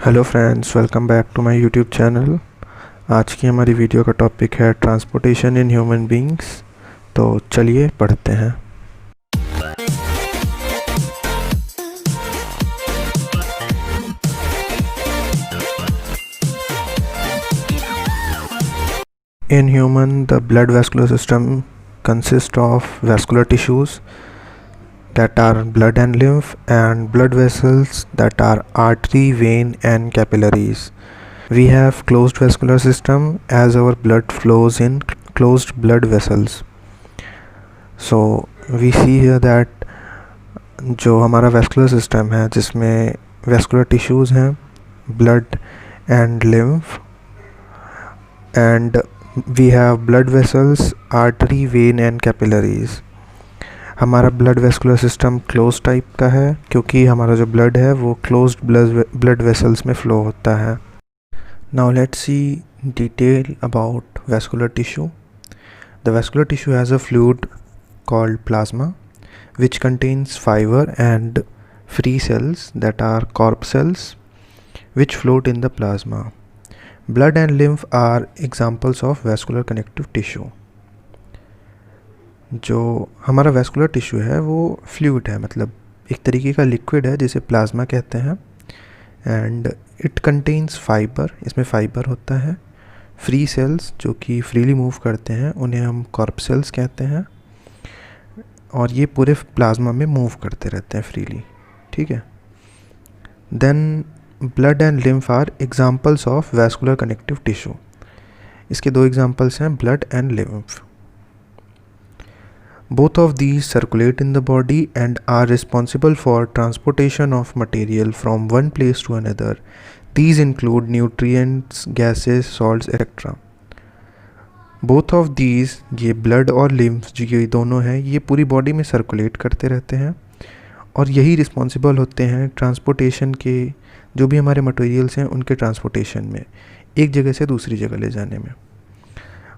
Hello friends, welcome back to my YouTube channel. आज की हमारी वीडियो का टॉपिक है ट्रांसपोर्टेशन इन ह्यूमन बीइंग्स। तो चलिए पढ़ते हैं। In human, the blood vascular system consists of vascular tissues that are blood and lymph, and blood vessels that are artery, vein, and capillaries. We have closed vascular system as our blood flows in closed blood vessels. So we see here that जो हमारा vascular system है जिसमें vascular tissues हैं, blood and lymph, and we have blood vessels, artery, vein and capillaries. हमारा blood vascular system close type का है क्योंकि हमारा जो ब्लड है वो क्लोज्ड ब्लड वेसल्स में फ़्लो होता है। Now let's see detail about vascular tissue. The vascular tissue has a fluid called plasma, which contains fiber and free cells that are corpuscles which float in the plasma. Blood and lymph are examples of vascular connective tissue. जो हमारा vascular tissue है वो fluid है, मतलब एक तरीके का liquid है जिसे प्लाज्मा कहते हैं, एंड इट कंटेन्स फाइबर, इसमें फाइबर होता है, फ्री सेल्स जो कि फ्रीली मूव करते हैं उन्हें हम कॉर्पसेल्स कहते हैं, और ये पूरे प्लाज्मा में मूव करते रहते हैं फ्रीली। ठीक है। Then blood and lymph are examples of vascular connective tissue. इसके दो एग्जाम्पल्स हैं, blood and lymph. Both of these circulate in the body and are responsible for transportation of material from one place to another. These include nutrients, gases, salts etcetera. Both of these, ये blood और lymph जो ये दोनों हैं, ये पूरी body में circulate करते रहते हैं और यही रिस्पॉन्सिबल होते हैं ट्रांसपोर्टेशन के, जो भी हमारे मटेरियल्स हैं उनके ट्रांसपोर्टेशन में, एक जगह से दूसरी जगह ले जाने में।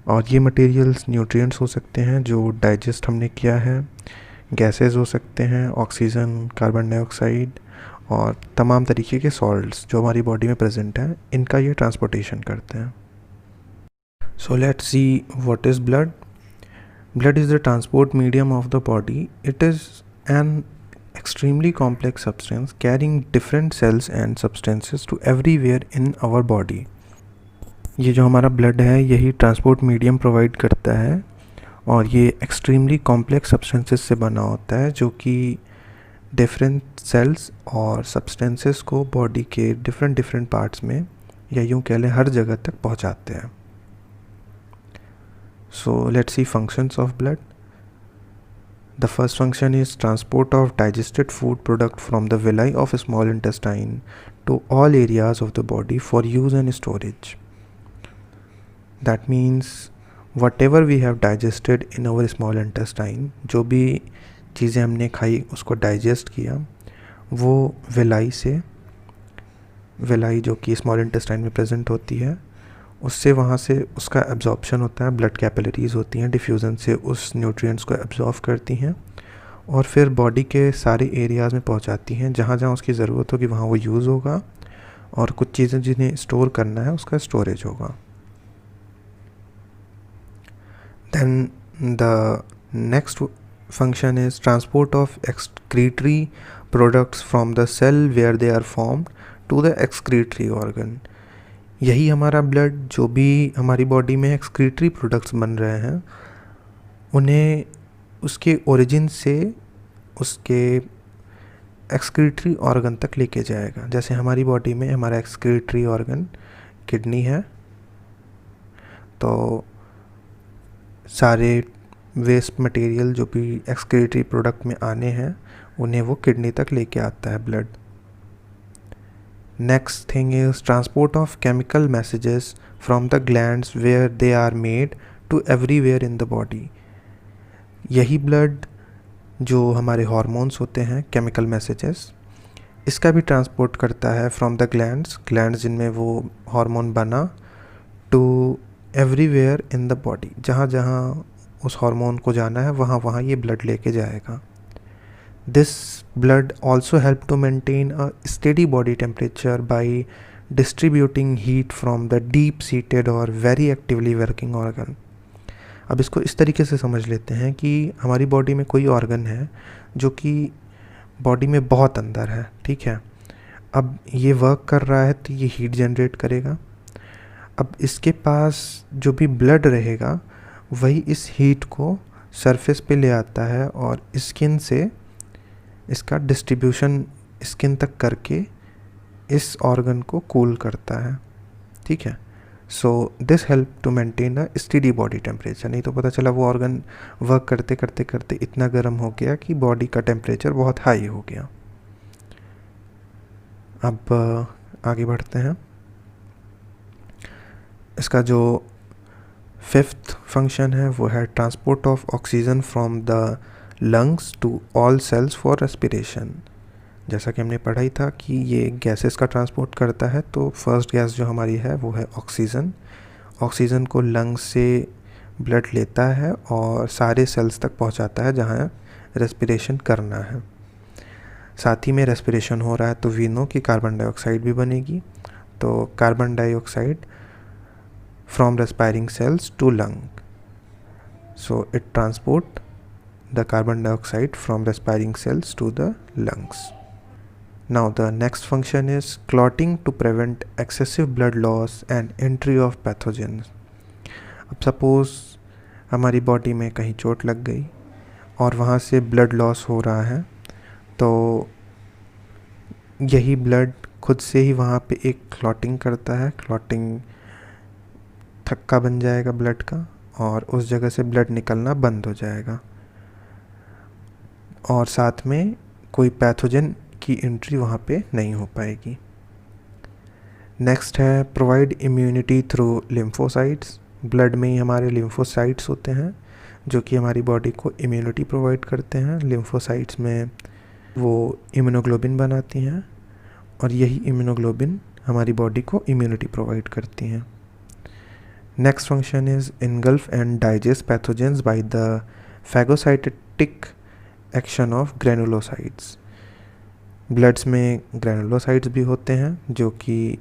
और ये मटेरियल्स न्यूट्रिएंट्स हो सकते हैं जो डाइजेस्ट हमने किया है, गैसेस हो सकते हैं, ऑक्सीजन, कार्बन डाइऑक्साइड, और तमाम तरीके के सॉल्ट्स जो हमारी बॉडी में प्रेजेंट हैं, इनका ये ट्रांसपोर्टेशन करते हैं। So let's see what is blood. Blood is the transport medium of the body. It is an extremely complex substance carrying different cells and substances to everywhere in our body. ये जो हमारा blood है यही transport medium provide करता है, और ये extremely complex substances से बना होता है जो कि डिफरेंट सेल्स और सब्सटेंसेस को बॉडी के डिफरेंट पार्ट्स में, या यूँ कह लें हर जगह तक पहुँचाते हैं। So let's see functions of blood. The first function is transport of digested food product from the villi of small intestine to all areas of the body for use and storage. That means whatever we have digested in our small intestine, जो भी चीज़ें हमने खाई उसको digest किया, वो villi से, villi जो कि स्मॉल इंटेस्टाइन में प्रेजेंट होती है, उससे वहाँ से उसका एब्जॉर्प्शन होता है, ब्लड कैपिलरीज होती हैं, डिफ्यूज़न से उस न्यूट्रिएंट्स को एब्जॉर्ब करती हैं और फिर बॉडी के सारे एरियाज़ में पहुँचाती हैं, जहाँ जहाँ उसकी ज़रूरत होगी वहाँ वो यूज़ होगा, और कुछ चीज़ें जिन्हें स्टोर करना है उसका स्टोरेज होगा। Then the next function is transport of excretory products from the cell where they are formed to the excretory organ. यही हमारा ब्लड, जो भी हमारी बॉडी में एक्सक्रीटरी प्रोडक्ट्स बन रहे हैं, उन्हें उसके ओरिजिन से उसके एक्सक्रीटरी ऑर्गन तक लेके जाएगा। जैसे हमारी बॉडी में हमारा एक्सक्रीटरी ऑर्गन किडनी है, तो सारे वेस्ट मटेरियल जो भी एक्सक्रीटरी प्रोडक्ट में आने हैं उन्हें वो किडनी तक लेके आता है blood. Next thing is transport of chemical messages from the glands where they are made to everywhere in the body. यही ब्लड जो हमारे हार्मोन्स होते हैं, केमिकल मैसेजेस, इसका भी ट्रांसपोर्ट करता है फ्रॉम द ग्लैंड्स जिनमें वो हार्मोन बना, to everywhere in the body, जहाँ जहाँ उस हार्मोन को जाना है वहाँ वहाँ ये ब्लड लेके जाएगा। This blood also help to maintain a steady body temperature by distributing heat from the deep seated or very actively working organ. अब इसको इस तरीके से समझ लेते हैं कि हमारी बॉडी में कोई ऑर्गन है जो कि बॉडी में बहुत अंदर है, ठीक है। अब ये वर्क कर रहा है तो ये हीट जनरेट करेगा। अब इसके पास जो भी ब्लड रहेगा वही इस हीट को सरफेस पे ले आता है और स्किन से इसका डिस्ट्रीब्यूशन स्किन तक करके इस ऑर्गन को कूल करता है, ठीक है। So this help to maintain a steady body temperature. नहीं तो पता चला वो ऑर्गन वर्क करते करते करते इतना गर्म हो गया कि बॉडी का टेम्परेचर बहुत हाई हो गया। अब आगे बढ़ते हैं। इसका जो फिफ्थ फंक्शन है वो है transport of oxygen from the lungs to all cells for respiration. जैसा कि हमने पढ़ा ही था कि ये गैसेस का ट्रांसपोर्ट करता है, तो फर्स्ट गैस जो हमारी है वो है ऑक्सीजन। ऑक्सीजन को लंग्स से ब्लड लेता है और सारे सेल्स तक पहुंचाता है जहां रेस्पिरेशन करना है। साथ ही में रेस्पिरेशन हो रहा है तो वी नो कि कार्बन डाइऑक्साइड भी बनेगी। तो carbon dioxide from respiring cells to lung, so it transport the carbon dioxide from respiring cells to the lungs. Now the next function is clotting to prevent excessive blood loss and entry of pathogens. अब suppose हमारी body में कहीं चोट लग गई और वहाँ से ब्लड लॉस हो रहा है, तो यही ब्लड खुद से ही वहाँ पे एक क्लॉटिंग करता है। क्लॉटिंग थक्का बन जाएगा ब्लड का और उस जगह से ब्लड निकलना बंद हो जाएगा और साथ में कोई पैथोजन की एंट्री वहाँ पे नहीं हो पाएगी। नेक्स्ट है provide immunity through lymphocytes. Blood में ही हमारे लिम्फोसाइट्स होते हैं जो कि हमारी बॉडी को इम्यूनिटी प्रोवाइड करते हैं। लिम्फोसाइट्स में वो इम्यूनोग्लोबिन बनाती हैं और यही इम्यूनोग्लोबिन हमारी बॉडी को इम्यूनिटी प्रोवाइड करती हैं। Next function is engulf and digest pathogens by the phagocytic action of granulocytes. Bloods में ग्रेनुलोसाइट्स भी होते हैं जो कि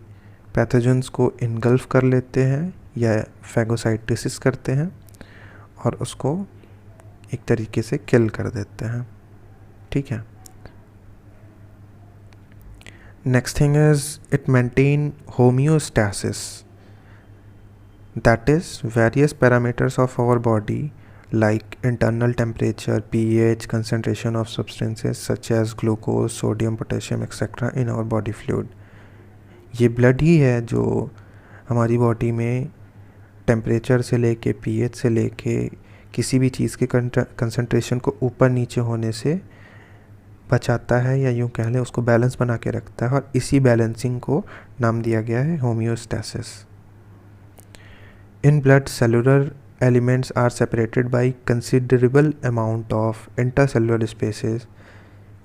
पैथोजेंस को इनगल्फ कर लेते हैं या फैगोसाइटोसिस करते हैं और उसको एक तरीके से किल कर देते हैं, ठीक है। Next thing is it maintain homeostasis, that is various parameters of our body like internal temperature, pH, concentration of substances such as glucose, sodium, potassium etc. in our body fluid. ये ब्लड ही है जो हमारी body में temperature से लेके pH से लेके किसी भी चीज़ के कंसंट्रेशन को ऊपर नीचे होने से बचाता है, या यूँ कह लें उसको बैलेंस बना के रखता है, और इसी बैलेंसिंग को नाम दिया गया है homeostasis. In blood cellular elements are separated by considerable amount of intercellular spaces.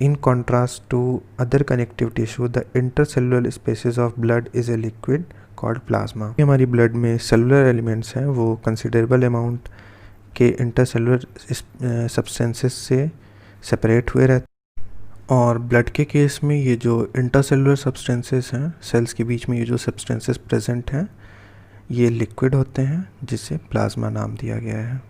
In contrast to other connective tissue, the intercellular spaces of blood is a liquid called plasma. हमारी blood में cellular elements हैं वो considerable amount के intercellular substances से separate हुए रहते हैं, और blood के केस में ये जो intercellular substances हैं, cells के बीच में ये जो substances present हैं, ये लिक्विड होते हैं जिसे प्लाज्मा नाम दिया गया है।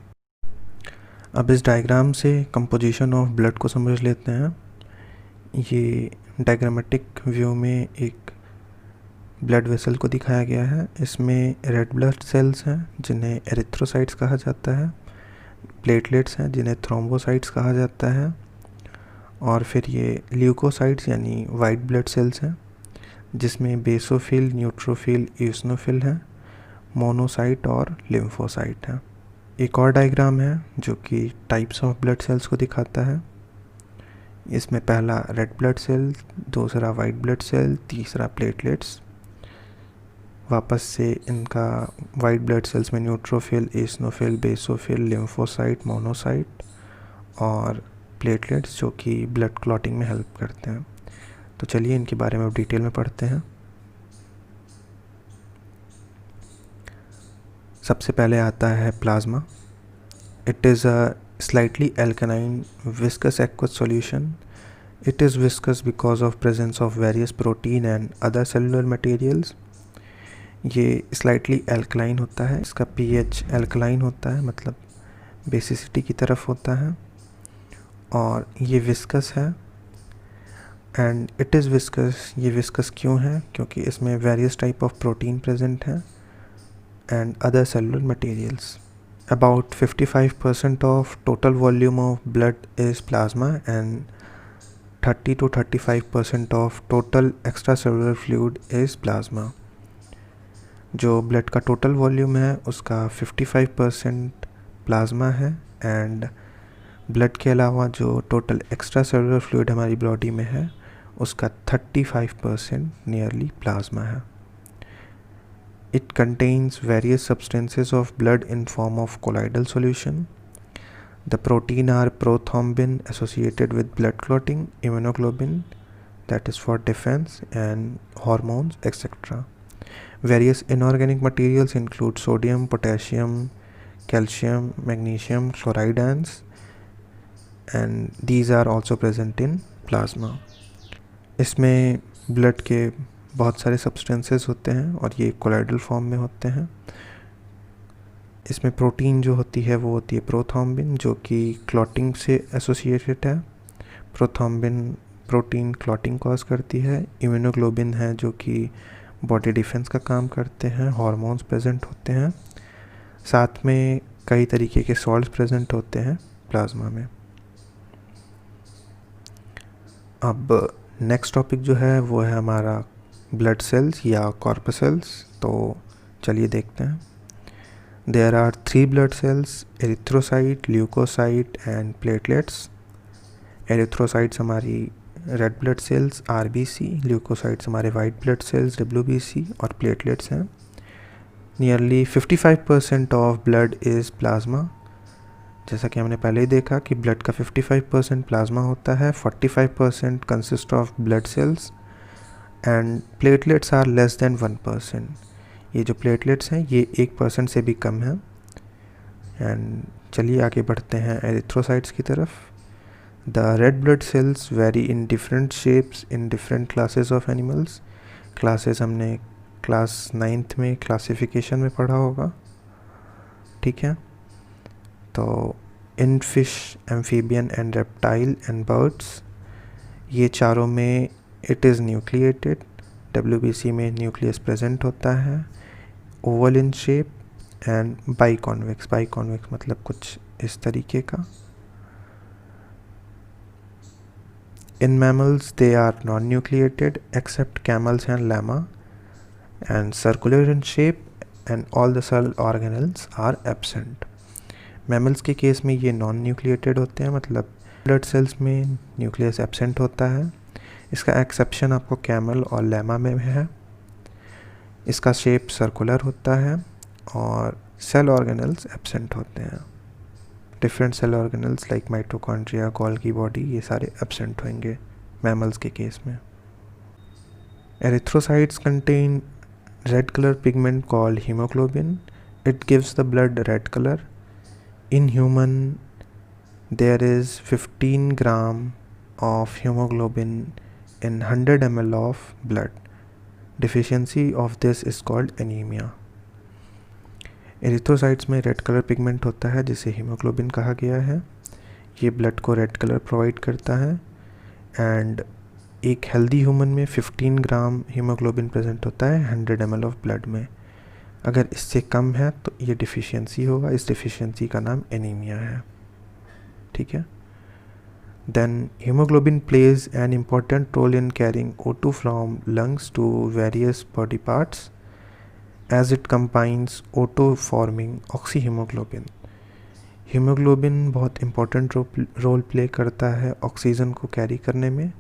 अब इस डायग्राम से कंपोजिशन ऑफ ब्लड को समझ लेते हैं। ये डायग्रामेटिक व्यू में एक ब्लड वेसल को दिखाया गया है। इसमें रेड ब्लड सेल्स हैं जिन्हें एरिथ्रोसाइट्स कहा जाता है, प्लेटलेट्स हैं जिन्हें थ्रोम्बोसाइट्स कहा जाता है, और फिर ये ल्यूकोसाइट्स यानी वाइट ब्लड सेल्स हैं जिसमें बेसोफिल, न्यूट्रोफिल, ईओसिनोफिल हैं, मोनोसाइट और लिम्फोसाइट है। एक और डायग्राम है जो कि टाइप्स ऑफ ब्लड सेल्स को दिखाता है। इसमें पहला रेड ब्लड सेल, दूसरा वाइट ब्लड सेल, तीसरा प्लेटलेट्स। वापस से इनका वाइट ब्लड सेल्स में neutrophil, eosinophil, basophil, lymphocyte, monocyte और प्लेटलेट्स जो कि ब्लड क्लॉटिंग में हेल्प करते हैं। तो चलिए इनके बारे में डिटेल में पढ़ते हैं। सबसे पहले आता है plasma. It is a slightly alkaline viscous aqueous solution It is viscous because of presence of various protein and other cellular materials. ये स्लाइटली एल्कलाइन होता है, इसका pH एल्कलाइन होता है, मतलब बेसिसिटी की तरफ होता है, और ये विस्कस है। एंड इट इज़ विस्कस, ये विस्कस क्यों है? क्योंकि इसमें various type of protein present है and other cellular materials. About 55% of total volume of blood is plasma and 30 to 35% of total extracellular fluid is plasma। जो blood का total volume है उसका 55% प्लाज्मा है एंड ब्लड के अलावा जो total extra cellular fluid हमारी बॉडी में है उसका 35% नियरली प्लाज्मा है। It contains various substances of blood in form of colloidal solution. The protein are prothrombin associated with blood clotting, immunoglobulin that is for defense, and hormones, etc. Various inorganic materials include sodium, potassium, calcium, magnesium, chloride ions, and these are also present in plasma. इसमें blood के बहुत सारे substances होते हैं और ये colloidal form में होते हैं। इसमें प्रोटीन जो होती है वो होती है प्रोथ्रोम्बिन, जो कि क्लॉटिंग से एसोसिएटेड है। प्रोथ्रोम्बिन प्रोटीन क्लॉटिंग कॉज करती है। इम्यूनोग्लोबिन है जो कि बॉडी डिफेंस का काम करते हैं। हार्मोन्स प्रेजेंट होते हैं। साथ में कई तरीके के सॉल्ट्स प्रेजेंट होते हैं प्लाज्मा में। अब नेक्स्ट टॉपिक जो है वो है हमारा ब्लड सेल्स या कॉर्पसेल्स। तो चलिए देखते हैं। There are 3 blood cells, erythrocyte, leucocyte and platelets. Erythrocytes हमारी red blood cells RBC, leucocytes हमारे वाइट ब्लड सेल्स डब्ल्यूबीसी और प्लेटलेट्स हैं। Nearly 55% of blood is plasma. जैसा कि हमने पहले ही देखा कि ब्लड का 55% प्लाज्मा होता है, 45% consist of blood cells and platelets are less than 1%। ये जो प्लेटलेट्स हैं ये 1% से भी कम है। एंड चलिए आगे बढ़ते हैं एरिथ्रोसाइट्स की तरफ। The red blood cells vary in different shapes in different classes of animals. Classes हमने क्लास 9th में क्लासिफिकेशन में पढ़ा होगा, ठीक है। तो in fish, amphibian and reptile and birds, ये चारों में इट इज़ न्यूक्लिएटेड। डब्ल्यूबीसी में न्यूक्लियस प्रेजेंट होता है, oval in shape and biconvex. Biconvex मतलब कुछ इस तरीके का। In mammals they are non nucleated except camels and llama and circular in shape and all the cell organelles are absent. Mammals के case में ये नॉन न्यूक्लिएटेड होते हैं, मतलब ब्लड सेल्स में न्यूक्लियस एब्सेंट होता है। इसका एक्सेप्शन आपको कैमल और लैमा में है। इसका शेप सर्कुलर होता है और सेल ऑर्गेनल्स एब्सेंट होते हैं। Different cell organelles like mitochondria, Golgi body, ये सारे एब्सेंट होंगे मैमल्स के केस में। Erythrocytes contain red colour pigment called haemoglobin. It gives the blood red colour. In human, there is 15 gram of hemoglobin in 100 ml of blood. Deficiency of this is called anemia. Erythrocytes में red colour pigment होता है जिसे haemoglobin कहा गया है। ये blood को red colour provide करता है एंड एक हेल्दी ह्यूमन में 15 ग्राम हीमोग्लोबिन प्रेजेंट होता है 100 ml ऑफ ब्लड में। अगर इससे कम है तो ये डिफिशियंसी होगा। इस डिफिशियंसी का नाम एनीमिया है, ठीक है। Then haemoglobin plays an important role in carrying O2 from lungs to various body parts as it combines O2 forming oxyhaemoglobin. Haemoglobin बहुत इम्पॉर्टेंट रोल प्ले करता है ऑक्सीजन को कैरी करने में।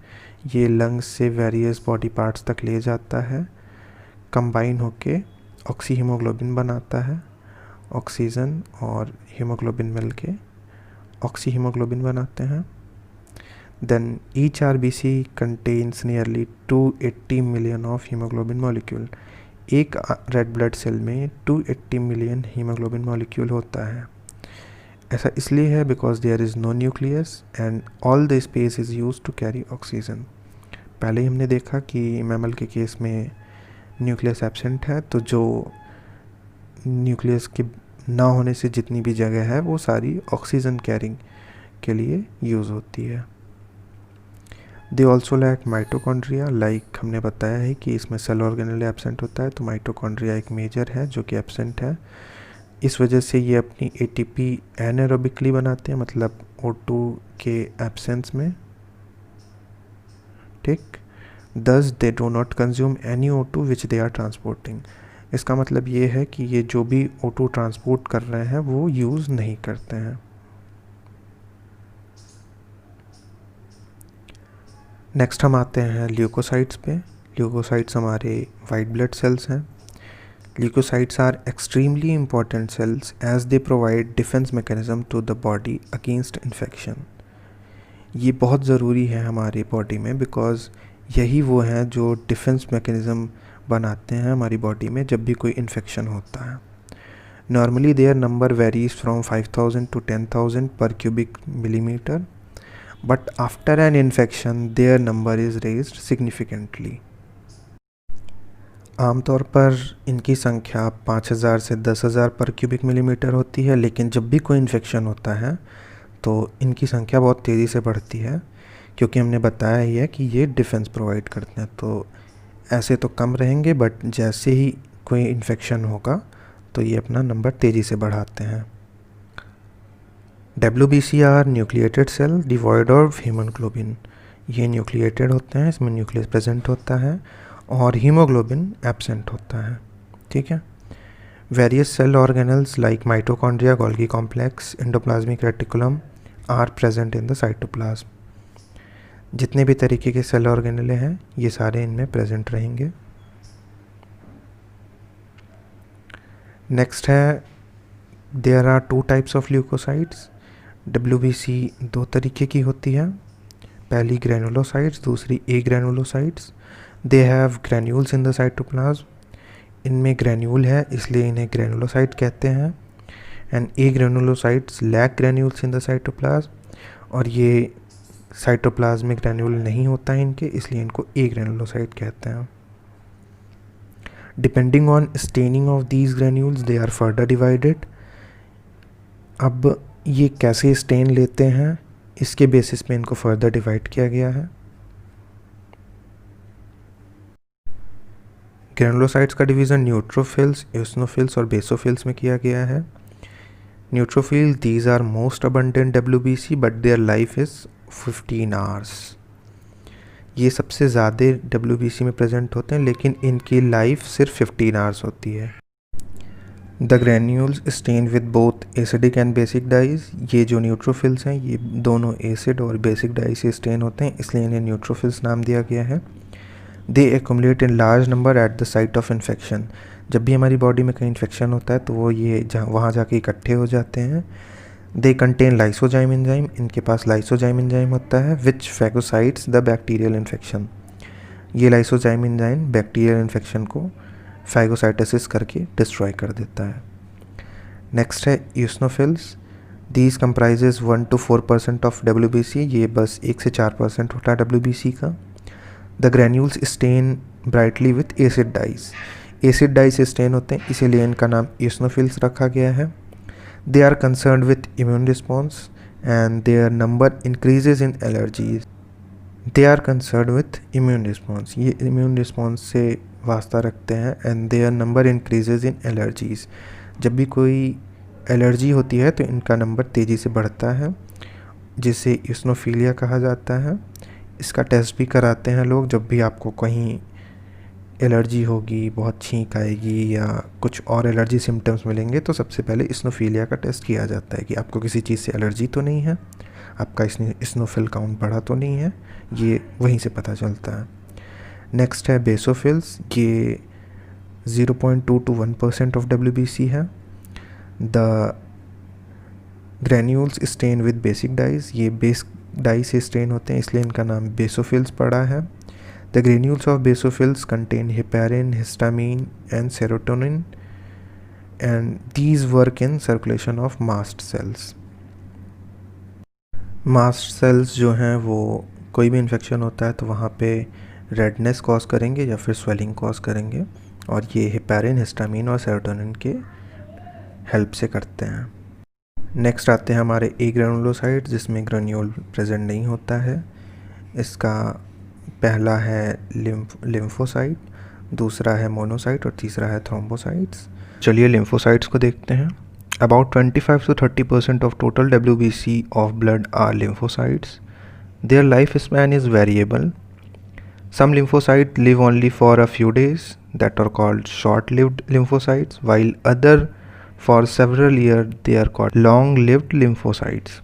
ये लंग्स से वेरियस बॉडी पार्ट्स तक ले जाता है, कंबाइन होके ऑक्सी हीमोग्लोबिन बनाता है। ऑक्सीजन और हीमोग्लोबिन मिलके ऑक्सी हीमोग्लोबिन बनाते हैं। Then each RBC contains nearly 280 million of haemoglobin molecule. एक रेड ब्लड सेल में 280 मिलियन हीमोग्लोबिन मॉलिक्यूल होता है ऐसा इसलिए है because there is no nucleus and all the space is use to carry oxygen. पहले ही हमने देखा कि मैमल के केस में न्यूक्लियस एब्सेंट है, तो जो न्यूक्लियस के ना होने से जितनी भी जगह है वो सारी ऑक्सीजन कैरिंग के लिए यूज़ होती है। They also lack mitochondria, like हमने बताया है कि इसमें सेल ऑर्गेनेल एब्सेंट होता है, तो माइटोकॉन्ड्रिया एक मेजर है जो कि एब्सेंट है। इस वजह से ये अपनी एटीपी एनारोबिकली बनाते हैं, मतलब O2 के एब्सेंस में, ठीक। Thus they do not consume any O2 which they are transporting. इसका मतलब ये है कि ये जो भी O2 ट्रांसपोर्ट कर रहे हैं वो यूज़ नहीं करते हैं। नेक्स्ट हम आते हैं ल्यूकोसाइट्स पे। ल्यूकोसाइट्स हमारे वाइट ब्लड सेल्स हैं। Leucocytes are extremely important cells as they provide defence mechanism to the body against infection. ये बहुत ज़रूरी है हमारी बॉडी में बिकॉज यही वो हैं जो डिफेंस मैकेनिज्म बनाते हैं हमारी बॉडी में जब भी कोई इन्फेक्शन होता है। Normally their number varies from 5000 to 10,000 per cubic millimetre, but after an infection their number is raised significantly। आमतौर पर इनकी संख्या 5000 से 10,000 पर क्यूबिक मिलीमीटर होती है, लेकिन जब भी कोई इन्फेक्शन होता है तो इनकी संख्या बहुत तेज़ी से बढ़ती है, क्योंकि हमने बताया ही है कि ये डिफेंस प्रोवाइड करते हैं। तो ऐसे तो कम रहेंगे, बट जैसे ही कोई इन्फेक्शन होगा तो ये अपना नंबर तेज़ी से बढ़ाते हैं। WBC are nucleated cell devoid of haemoglobin. ये न्यूक्लिएटेड होते हैं, इसमें न्यूक्लियस प्रेजेंट होता है और हीमोग्लोबिन एब्सेंट होता है, ठीक है। Various cell organelles like mitochondria, Golgi complex, endoplasmic reticulum are present in the cytoplasm. जितने भी तरीके के सेल ऑर्गेनले हैं ये सारे इनमें प्रेजेंट रहेंगे। नेक्स्ट है there are 2 types of leucocytes. WBC 2 तरीके की होती है, पहली ग्रेनुलोसाइट्स, दूसरी agranulocytes. They have granules in the cytoplasm. इनमें ग्रेन्यूल है इसलिए इन्हें ग्रेनुलोसाइट कहते हैं। And agranulocytes lack granules in the cytoplasm, और ये साइटोप्लाज्म में ग्रेन्यूल नहीं होता है इनके, इसलिए इनको ए ग्रेनुलोसाइट कहते हैं। Depending on staining of these granules they are further divided. अब ये कैसे स्टेन लेते हैं इसके बेसिस पे इनको फर्दर डिवाइड किया गया है। ग्रेनुलोसाइट्स का डिवीज़न न्यूट्रोफिल्स, एओसिनोफिल्स और बेसोफिल्स में किया गया है। Neutrophil these are most abundant WBC but their life is 15 hours. ये सबसे ज़्यादा WBC में प्रेजेंट होते हैं, लेकिन इनकी लाइफ सिर्फ 15 आवर्स होती है। The granules stain with both acidic and basic dyes. ये जो न्यूट्रोफिल्स हैं ये दोनों एसिड और बेसिक डाई से स्टेन होते हैं, इसलिए इन्हें न्यूट्रोफिल्स नाम दिया गया है। They accumulate in large number at the site of infection. जब भी हमारी बॉडी में कहीं इन्फेक्शन होता है तो वो ये वहाँ जाके इकट्ठे हो जाते हैं। They contain lysozyme enzyme. इनके पास लाइसोजाइम एंजाइम होता है विच फैगोसाइट्स द बैक्टीरियल इन्फेक्शन। ये लाइसोजाइम एंजाइम बैक्टीरियल इन्फेक्शन को फैगोसाइटोसिस करके डिस्ट्रॉय कर देता है। नेक्स्ट है eosinophils. These comprises 1 to 4% of WBC। ये बस 1 से 4% होता है WBC का। The granules stain brightly with acid dyes. Acid dye से स्टेन होते हैं इसीलिए इनका नाम ईओसिनोफिल्स रखा गया है। They are concerned with immune response and their number increases in allergies. They are concerned with immune response, ये इम्यून रिस्पॉन्स से वास्ता रखते हैं। And their number increases in allergies. जब भी कोई एलर्जी होती है तो इनका नंबर तेज़ी से बढ़ता है, जिसे ईओसिनोफिलिया कहा जाता है। इसका टेस्ट भी कराते हैं लोग, जब भी आपको कहीं एलर्जी होगी, बहुत छींक आएगी या कुछ और एलर्जी सिम्टम्स मिलेंगे तो सबसे पहले ईओसिनोफिलिया का टेस्ट किया जाता है कि आपको किसी चीज़ से एलर्जी तो नहीं है, आपका ईओसिनोफिल काउंट बढ़ा तो नहीं है, ये वहीं से पता चलता है। नेक्स्ट है बेसोफिल्स। ये 0.2 to 1% ऑफ WBC है। The granules stain with basic dyes. ये बेस डाई से स्टेन होते हैं इसलिए इनका नाम बेसोफिल्स पड़ा है। The granules of basophils contain heparin, histamine and serotonin and these work in circulation of mast cells. Mast cells जो हैं वो कोई भी इन्फेक्शन होता है तो वहाँ पे रेडनेस कॉज करेंगे या फिर स्वेलिंग कॉज करेंगे, और ये हेपेरिन, हिस्टामिन और सेरोटोनिन के हेल्प से करते हैं। नेक्स्ट आते हैं हमारे ए ग्रेनुलोसाइट, जिसमें ग्रेन्यूल प्रेजेंट नहीं होता है। इसका पहला है लिम्फोसाइट, दूसरा है मोनोसाइट और तीसरा है थ्रोम्बोसाइट्स। चलिए लिम्फोसाइट्स को देखते हैं। About 25 to 30% of total WBC of blood are lymphocytes. Their lifespan is variable. Some lymphocytes live only for a few days, that are called short-lived lymphocytes, while other for several years they are called long-lived lymphocytes.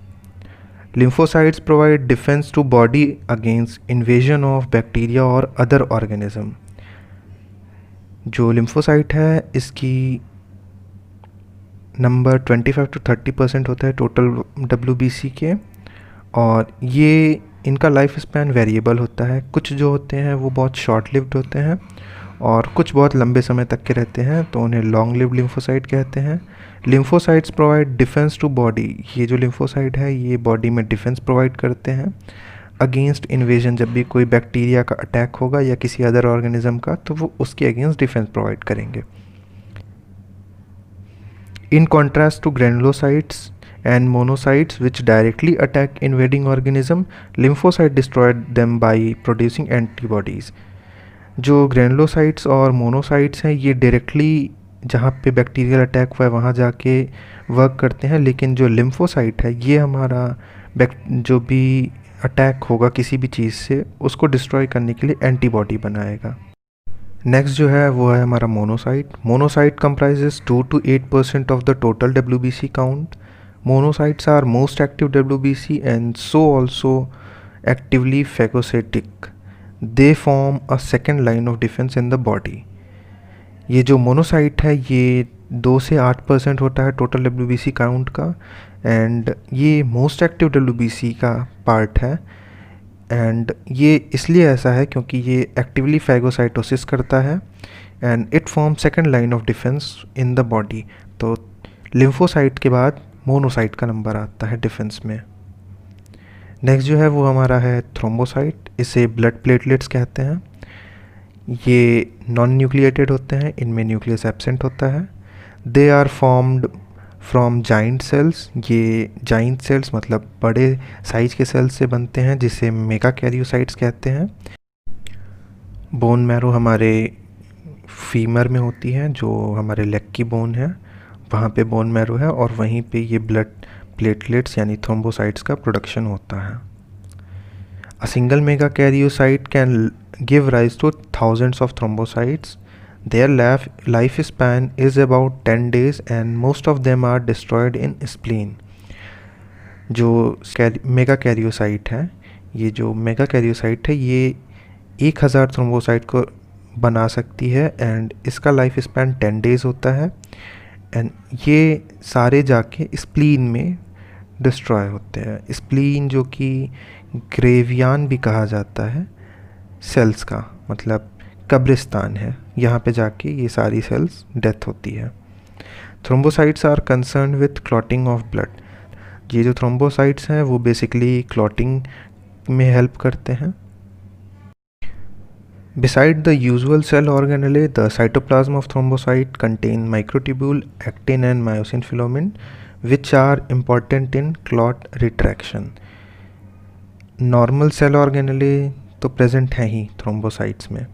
Lymphocytes provide defense to body against invasion of bacteria or other organism. जो lymphocyte है इसकी number 25 to 30% होता है total WBC के, और ये इनका life span variable होता है। कुछ जो होते हैं वो बहुत शॉर्ट लिव्ड होते हैं और कुछ बहुत लंबे समय तक के रहते हैं, तो उन्हें लॉन्ग लिव्ड लिम्फोसाइट कहते हैं। Lymphocytes provide defence to body. ये जो लिम्फोसाइट है ये बॉडी में डिफेंस प्रोवाइड करते हैं अगेंस्ट इन्वेजन। जब भी कोई बैक्टीरिया का अटैक होगा या किसी अदर ऑर्गेनिज्म का, तो वो उसके अगेंस्ट डिफेंस प्रोवाइड करेंगे। In contrast to granulocytes and monocytes which directly attack invading organism, lymphocytes destroyed them by producing antibodies. जो ग्रेनुलोसाइट्स और मोनोसाइट्स हैं ये डायरेक्टली जहाँ पे बैक्टीरियल अटैक हुआ है वहाँ जाके वर्क करते हैं, लेकिन जो लिम्फोसाइट है ये हमारा जो भी अटैक होगा किसी भी चीज़ से उसको डिस्ट्रॉय करने के लिए एंटीबॉडी बनाएगा। नेक्स्ट जो है वो है हमारा monocyte. Monocyte comprises 2 to 8% of the total WBC count. Monocytes are most active WBC and so also actively phagocytic. They form a second line of defence in the body. ये जो monocyte है ये 2 से 8% होता है टोटल WBC काउंट का, and ये most active WBC का पार्ट है। एंड ये इसलिए ऐसा है क्योंकि ये एक्टिवली फैगोसाइटोसिस करता है and it form second line of defence in the body. तो लिम्फोसाइट के बाद मोनोसाइट का नंबर आता है डिफेंस में। नेक्स्ट जो है वो हमारा है थ्रोम्बोसाइट। इसे ब्लड प्लेटलेट्स कहते हैं। ये नॉन न्यूक्लिएटेड होते हैं, इनमें न्यूक्लियस एब्सेंट होता है। They are formed from giant cells. ये जाइंट सेल्स मतलब बड़े साइज के सेल्स से बनते हैं जिसे मेगा कैरियोसाइट्स कहते हैं। बोन मैरो हमारे फीमर में होती है, जो हमारे लेग की बोन है वहाँ पे बोन मैरो है, और वहीं पे ये ब्लड प्लेटलेट्स यानी थ्रोम्बोसाइट्स का प्रोडक्शन होता है। A single mega karyocyte can give rise two thousands of thrombocytes. Their lifespan is about 10 days and most of them are destroyed in spleen. जो मेगा कैरियोसाइट है, ये जो मेगा कैरियोसाइट है ये 1000 थ्रोम्बोसाइट को बना सकती है एंड इसका लाइफ स्पैन 10 डेज़ होता है, एंड ये सारे जाके स्प्लीन में डिस्ट्रॉय होते हैं। स्प्लीन जो कि ग्रेवियान भी कहा जाता है सेल्स का, मतलब कब्रिस्तान है, यहाँ पे जाके ये सारी सेल्स डेथ होती है। Thrombocytes are concern with clotting of blood. ये जो थ्रोम्बोसाइट्स हैं वो बेसिकली क्लॉटिंग में हेल्प करते हैं। Beside the usual cell organelle, the cytoplasm of thrombocyte contain microtubule, actin and myosin filament, which are important in clot retraction. Normal cell organelle तो present है ही थ्रोम्बोसाइट्स में,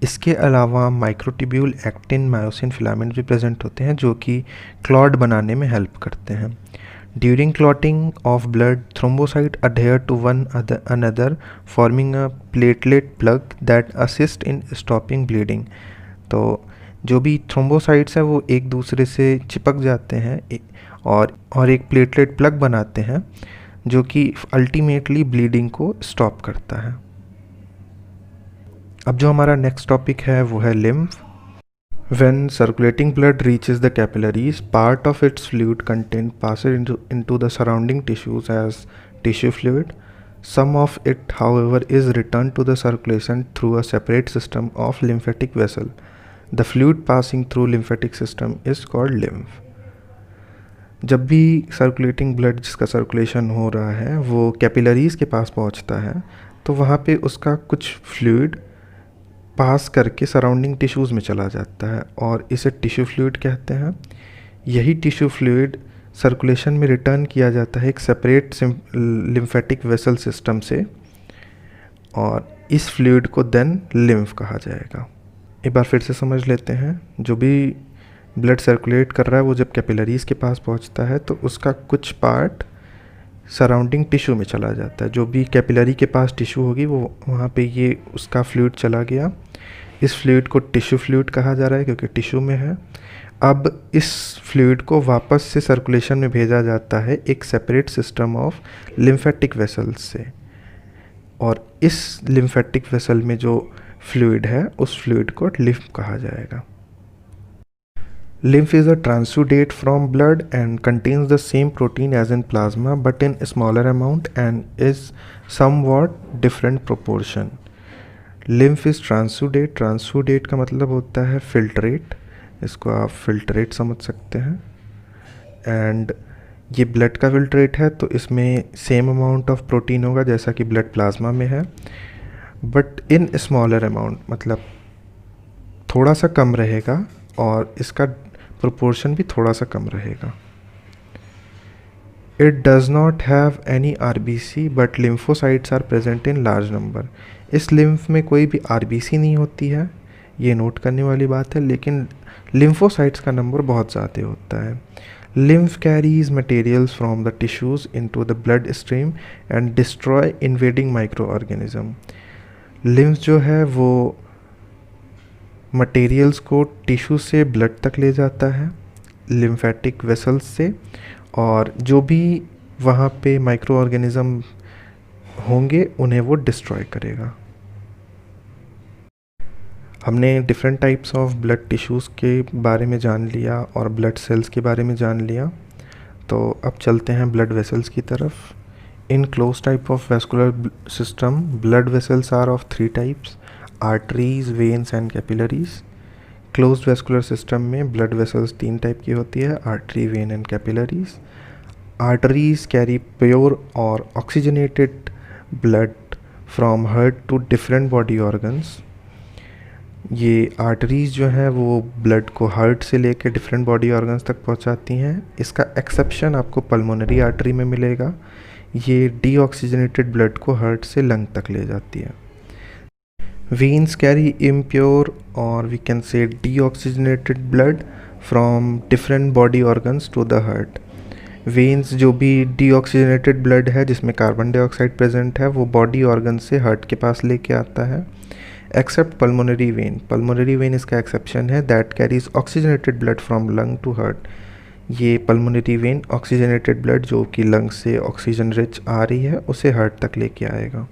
इसके अलावा माइक्रोट्यूब्यूल, एक्टिन, मायोसिन फिलामेंट भी present होते हैं जो कि क्लॉट बनाने में हेल्प करते हैं। During clotting of blood, thrombocyte adhere to one another forming a platelet plug that assist in stopping bleeding. तो जो भी थ्रोम्बोसाइट्स हैं वो एक दूसरे से चिपक जाते हैं और एक प्लेटलेट प्लग बनाते हैं जो कि अल्टीमेटली ब्लीडिंग को स्टॉप करता है। अब जो हमारा नेक्स्ट टॉपिक है वो है lymph. When circulating blood reaches the capillaries, part of its fluid content passes into the surrounding tissues as tissue fluid. Some of it, however, is returned to the circulation through a separate system of lymphatic vessel. The fluid passing through lymphatic system is called lymph. जब भी circulating blood जिसका circulation हो रहा है वो capillaries के पास पहुंचता है, तो वहाँ पे उसका कुछ फ्लूइड पास करके सराउंडिंग टिश्यूज़ में चला जाता है और इसे टिश्यू फ्लूइड कहते हैं। यही टिश्यू फ्लूइड सर्कुलेशन में रिटर्न किया जाता है एक सेपरेट लिम्फेटिक वेसल सिस्टम से, और इस फ्लूइड को देन लिम्फ कहा जाएगा। एक बार फिर से समझ लेते हैं, जो भी ब्लड सर्कुलेट कर रहा है वो जब कैपिलरीज़ के पास पहुंचता है तो उसका कुछ पार्ट सराउंडिंग टिश्यू में चला जाता है। जो भी कैपिलरी के पास टिश्यू होगी वो वहाँ पे ये उसका फ्लूइड चला गया। इस फ्लूइड को टिश्यू फ्लूइड कहा जा रहा है क्योंकि टिश्यू में है। अब इस फ्लूइड को वापस से सर्कुलेशन में भेजा जाता है एक separate system of lymphatic vessels से, और इस लिम्फेटिक वेसल में जो फ्लूइड है उस फ्लूइड को लिम्फ कहा जाएगा। Lymph is a transudate from blood and contains the same protein as in plasma but in smaller amount and is somewhat different proportion. Lymph is transudate. Transudate का मतलब होता है filtrate, इसको आप filtrate समझ सकते हैं। एंड ये ब्लड का फिल्ट्रेट है तो इसमें सेम अमाउंट ऑफ प्रोटीन होगा जैसा कि ब्लड प्लाज्मा में है, बट इन स्मॉलर अमाउंट, मतलब थोड़ा सा कम रहेगा और इसका प्रोपोर्शन भी थोड़ा सा कम रहेगा। It does not have any RBC but lymphocytes are present in large number. इस लिम्फ में कोई भी आरबीसी नहीं होती है, ये नोट करने वाली बात है, लेकिन लिम्फोसाइट्स का नंबर बहुत ज़्यादा होता है। Lymph carries materials from the tissues into the blood stream and destroy invading micro organism. Lymph जो है वो मटेरियल्स को टिश्यू से ब्लड तक ले जाता है लिम्फेटिक वेसल्स से, और जो भी वहाँ पे माइक्रो ऑर्गेनिज्म होंगे उन्हें वो डिस्ट्रॉय करेगा। हमने different types of blood tissues के बारे में जान लिया और ब्लड सेल्स के बारे में जान लिया, तो अब चलते हैं ब्लड वेसल्स की तरफ। In close type of vascular system blood vessels are of 3 types: arteries, veins and capillaries. Closed vascular system में ब्लड वेसल्स 3 टाइप की होती है: artery, vein and capillaries. Arteries carry pure और oxygenated blood from heart to different body organs. ये arteries जो हैं वो blood को हार्ट से लेकर डिफरेंट बॉडी ऑर्गन्स तक पहुंचाती हैं। इसका एक्सेप्शन आपको पल्मोनरी आर्टरी में मिलेगा। ये डीऑक्सीजनेटेड ब्लड को हार्ट से लंग तक ले जाती है। Veins carry impure, or we can say deoxygenated blood from different body organs to the heart. Veins जो भी डीऑक्सीजनेटेड ब्लड है जिसमें कार्बन डाइऑक्साइड प्रेजेंट है वो बॉडी ऑर्गन से हार्ट के पास लेके आता है, except pulmonary vein. Pulmonary vein इसका एक्सेप्शन है, that carries oxygenated blood from lung to heart. ये पल्मोनरी वेन ऑक्सीजनेटेड ब्लड जो कि लंग से ऑक्सीजन रिच आ रही है उसे हार्ट तक लेके आएगा।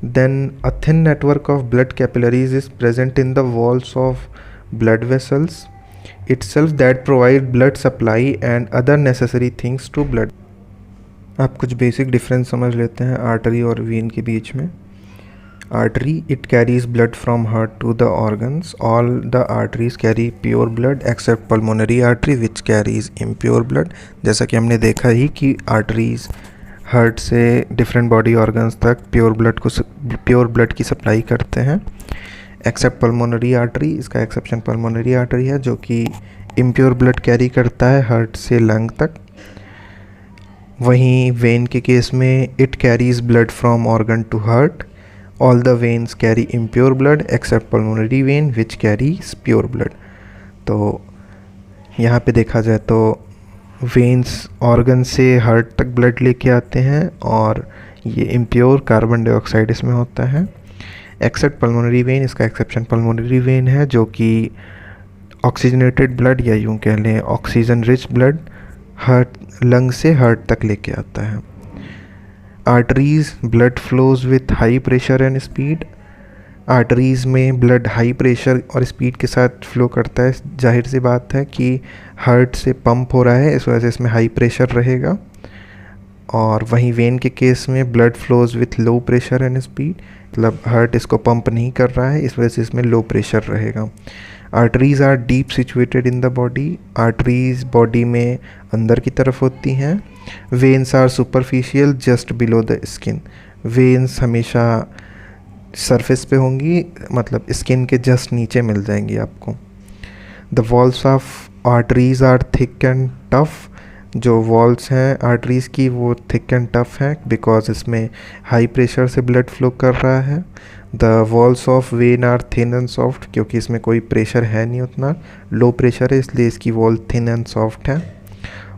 Then a thin network of blood capillaries is present in the walls of blood vessels itself that provide blood supply and other necessary things to blood. आप कुछ बेसिक डिफरेंस समझ लेते हैं आर्टरी और वेन के बीच में। Artery, it carries blood from heart to the organs. All the arteries carry pure blood except pulmonary artery which carries impure blood. जैसा कि हमने देखा ही कि आर्टरीज हार्ट से डिफरेंट बॉडी ऑर्गन्स तक प्योर ब्लड की सप्लाई करते हैं, एक्सेप्ट पल्मोनरी आर्टरी। इसका एक्सेप्शन पल्मोनरी आर्टरी है जो कि इम्प्योर ब्लड कैरी करता है हार्ट से लंग तक। वहीं वेन के केस में it carries blood from organ to heart. All the veins carry impure blood except pulmonary vein which carries pure blood. तो यहाँ पे देखा जाए तो वेन्स ऑर्गन से हार्ट तक ब्लड लेके आते हैं और ये इम्प्योर कार्बन डाइऑक्साइड इसमें होता है, एक्सेप्ट पल्मोनरी वेन। इसका एक्सेप्शन पल्मोनरी वेन है जो कि ऑक्सीजनेटेड ब्लड या यूँ कह लें oxygen rich blood heart lung से हार्ट तक लेके आता है। Arteries, blood flows with high pressure and speed. Arteries में ब्लड हाई प्रेशर और स्पीड के साथ फ्लो करता है। जाहिर सी बात है कि हार्ट से पंप हो रहा है, इस वजह से इसमें हाई प्रेशर रहेगा। और वहीं वेन के केस में blood flows with low pressure and speed, मतलब हार्ट इसको पंप नहीं कर रहा है, इस वजह से इसमें लो प्रेशर रहेगा। Arteries are deep situated in the body, arteries body में अंदर की तरफ होती हैं। Veins are superficial just below the skin, veins हमेशा सरफेस पे होंगी, मतलब स्किन के जस्ट नीचे मिल जाएंगी आपको। The walls of arteries are thick and tough, जो वॉल्स हैं आर्टरीज़ की वो थिक एंड टफ हैं बिकॉज इसमें हाई प्रेशर से ब्लड फ्लो कर रहा है। The walls of vein are thin and soft, क्योंकि इसमें कोई प्रेशर है नहीं, उतना लो प्रेशर है इसलिए इसकी वॉल थिन एंड सॉफ्ट है।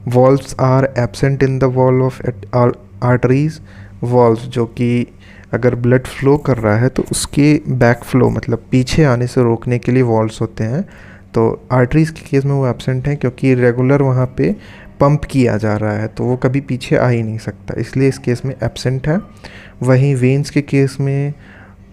Walls are absent in the wall of arteries, walls जो कि अगर ब्लड फ्लो कर रहा है तो उसके बैक फ्लो मतलब पीछे आने से रोकने के लिए वॉल्स होते हैं। तो आर्टरीज़ के केस में वो एब्सेंट हैं क्योंकि रेगुलर वहाँ पे पंप किया जा रहा है तो वो कभी पीछे आ ही नहीं सकता, इसलिए इस केस में एब्सेंट है। वहीं वेन्स के केस में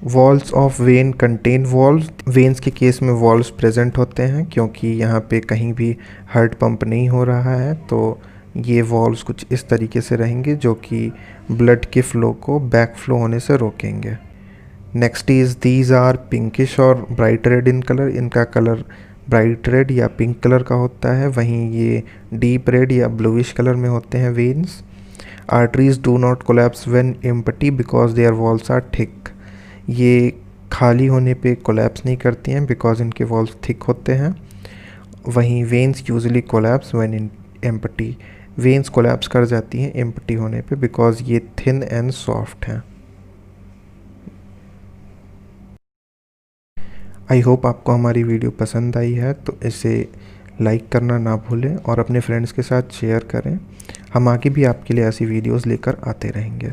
walls of when contain walls, veins के केस में वॉल्स प्रेजेंट होते हैं क्योंकि यहाँ पे कहीं भी हार्ट पंप नहीं हो रहा है, तो ये वॉल्स कुछ इस तरीके से रहेंगे जो कि ब्लड के फ्लो को बैक फ्लो होने से रोकेंगे। Next is these are pinkish और ब्राइट रेड इन कलर, इनका कलर ब्राइट रेड या पिंक कलर का होता है, वहीं ये डीप रेड या ब्लूइश कलर में होते हैं veins. Arteries do not collapse when empty because their walls are thick, ये खाली होने पे कोलैप्स नहीं करती हैं बिकॉज इनके वॉल्स थिक होते हैं। वहीं veins usually collapse when empty, veins collapse कर जाती हैं एम्प्टी होने पे बिकॉज ये थिन एंड सॉफ्ट हैं। आई होप आपको हमारी वीडियो पसंद आई है, तो इसे लाइक करना ना भूलें और अपने फ्रेंड्स के साथ शेयर करें। हम आगे भी आपके लिए ऐसी वीडियोस लेकर आते रहेंगे।